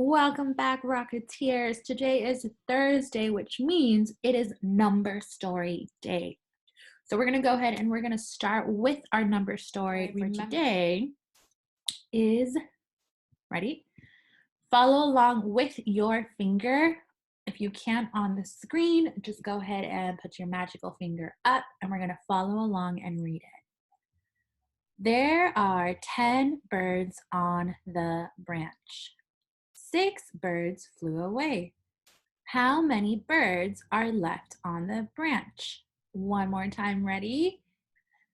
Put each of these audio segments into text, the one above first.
Welcome back, Rocketeers. Today is Thursday, which means it is number story day. So we're going to go ahead and we're going to start with our number story for today is, ready? Follow along with your finger. If you can't on the screen, just go ahead and put your magical finger up and we're going to follow along and read it. There are 10 birds on the branch. 6 birds flew away. How many birds are left on the branch? One more time, ready?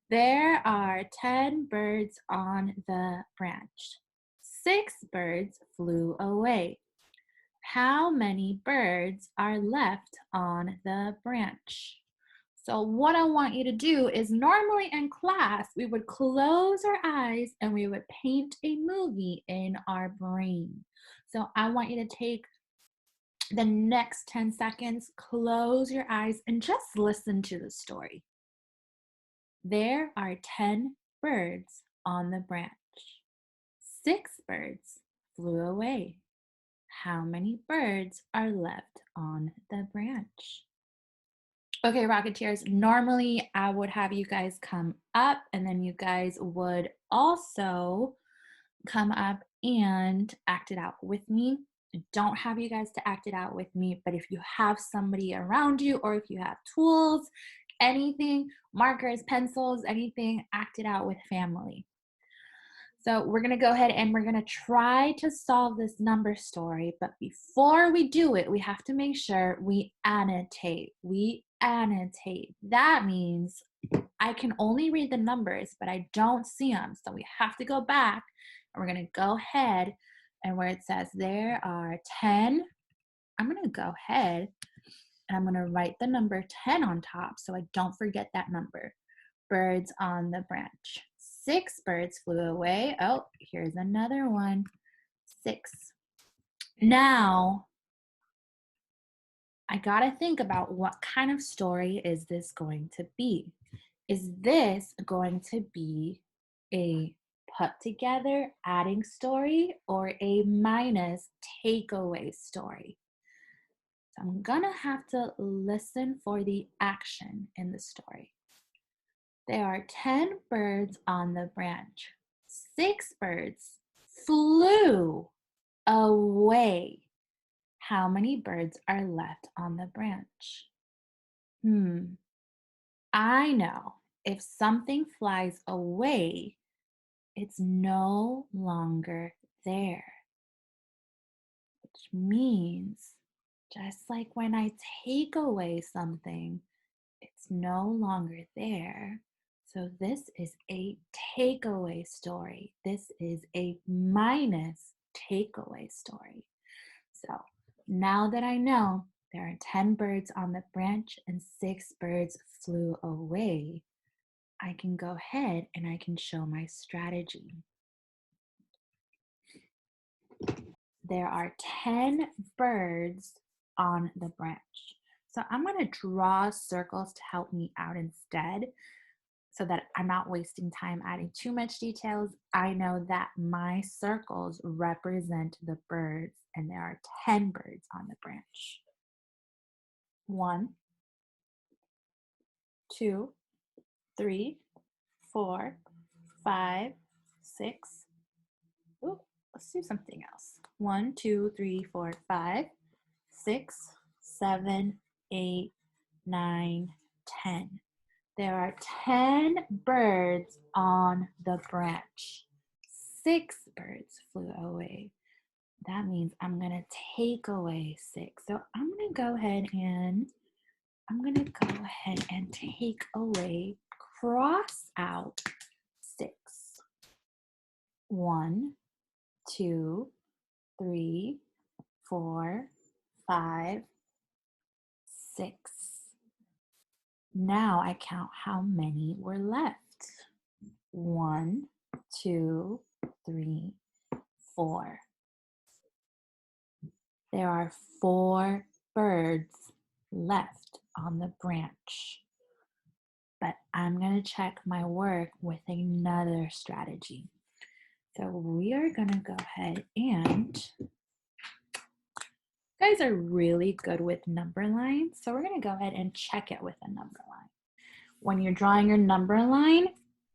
There are 10 birds on the branch. 6 birds flew away. How many birds are left on the branch? So what I want you to do is normally in class, we would close our eyes and we would paint a movie in our brain. So I want you to take the next 10 seconds, close your eyes and just listen to the story. There are 10 birds on the branch. 6 birds flew away. How many birds are left on the branch? Okay, Rocketeers, normally I would have you guys come up and then you guys would also come up and act it out with me. I don't have you guys to act it out with me, but if you have somebody around you or if you have tools, anything, markers, pencils, anything, act it out with family. So we're going to go ahead and we're going to try to solve this number story, but before we do it, we have to make sure we annotate. We annotate. That means I can only read the numbers, but I don't see them. So we have to go back and we're going to go ahead and where it says there are 10, I'm going to go ahead and I'm going to write the number 10 on top so I don't forget that number. Birds on the branch. 6 birds flew away. Oh, here's another one. 6. Now, I got to think about what kind of story is this going to be? Is this going to be a put together adding story or a minus takeaway story? So I'm gonna have to listen for the action in the story. There are 10 birds on the branch. 6 birds flew away. How many birds are left on the branch? I know if something flies away, it's no longer there, which means just like when I take away something, it's no longer there. So this is a takeaway story. This is a minus takeaway story. So now that I know there are 10 birds on the branch and 6 birds flew away, I can go ahead and I can show my strategy. There are 10 birds on the branch. So I'm going to draw circles to help me out instead so that I'm not wasting time adding too much details. I know that my circles represent the birds and there are 10 birds on the branch. 1, 2, 3, 4, 5, 6. Ooh, let's do something else. 1, 2, 3, 4, 5, 6, 7, 8, 9, 10. There are 10 birds on the branch. 6 birds flew away. That means I'm going to take away 6. So I'm going to go ahead and take away, cross out 6. 1, 2, 3, 4, 5, 6. Now I count how many were left. 1, 2, 3, 4. There are 4 birds left on the branch. But I'm going to check my work with another strategy. So we are going to go ahead and guys are really good with number lines, so we're going to go ahead and check it with a number line. When you're drawing your number line,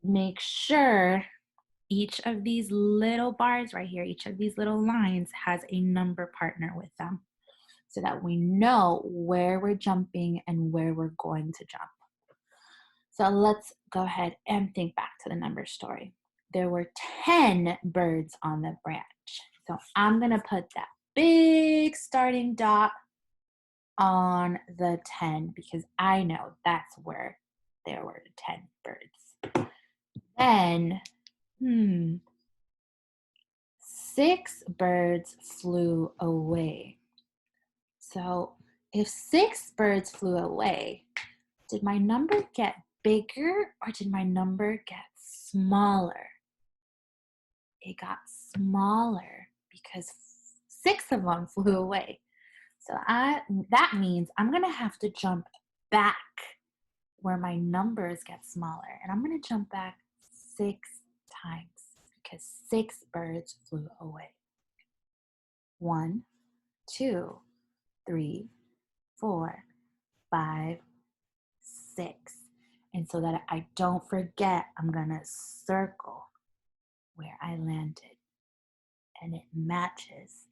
make sure each of these little bars right here, each of these little lines has a number partner with them so that we know where we're jumping and where we're going to jump. So let's go ahead and think back to the number story. There were 10 birds on the branch. So I'm going to put that big starting dot on the 10 because I know that's where there were 10 birds. Then, 6 birds flew away. So if 6 birds flew away, did my number get bigger or did my number get smaller? It got smaller because 6 of them flew away. So that means I'm going to have to jump back where my numbers get smaller. And I'm going to jump back 6 times because 6 birds flew away. 1, 2, 3, 4, 5, 6. And so that I don't forget, I'm going to circle where I landed. And it matches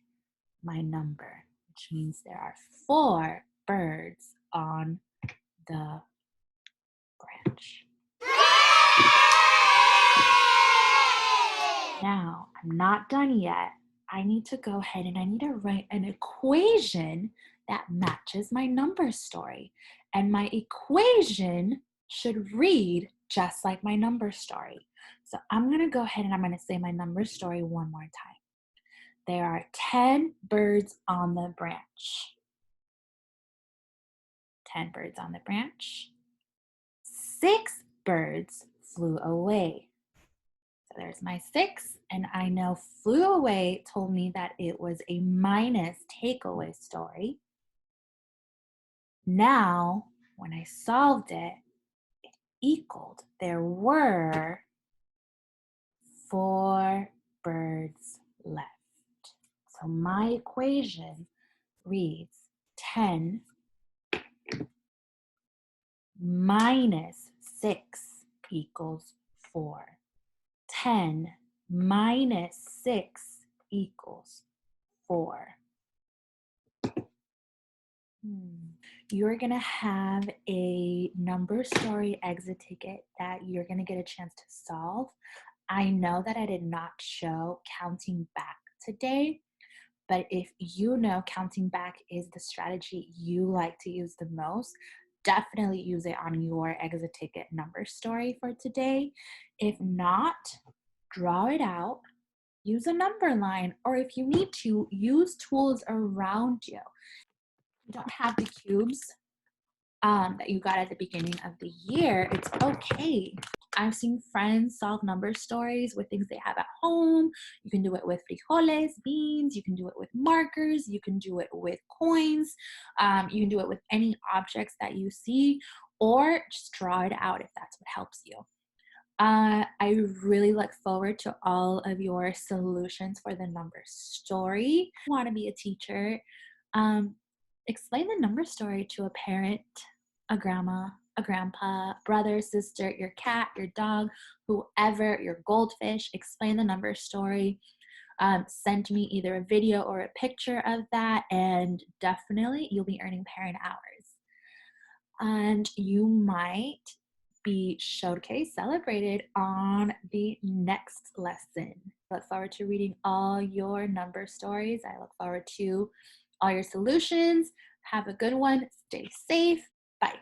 my number, which means there are 4 birds on the branch. Now, I'm not done yet. I need to go ahead and I need to write an equation that matches my number story. And my equation should read just like my number story. So I'm going to go ahead and I'm going to say my number story one more time. There are 10 birds on the branch. 10 birds on the branch. 6 birds flew away. So there's my 6, and I know flew away told me that it was a minus takeaway story. Now, when I solved it, it equaled. There were 4 birds left. So my equation reads 10 minus 6 equals 4. 10 minus 6 equals 4. You're going to have a number story exit ticket that you're going to get a chance to solve. I know that I did not show counting back today, but if you know counting back is the strategy you like to use the most, definitely use it on your exit ticket number story for today. If not, draw it out, use a number line, or if you need to, use tools around you. If you don't have the cubes that you got at the beginning of the year, it's okay. I've seen friends solve number stories with things they have at home. You can do it with frijoles, beans. You can do it with markers. You can do it with coins. You can do it with any objects that you see, or just draw it out if that's what helps you. I really look forward to all of your solutions for the number story. If you want to be a teacher, explain the number story to a parent, a grandma, a grandpa, brother, sister, your cat, your dog, whoever, your goldfish. Explain the number story. Send me either a video or a picture of that, and definitely you'll be earning parent hours. And you might be showcased, celebrated on the next lesson. Look forward to reading all your number stories. I look forward to all your solutions. Have a good one. Stay safe. Bye.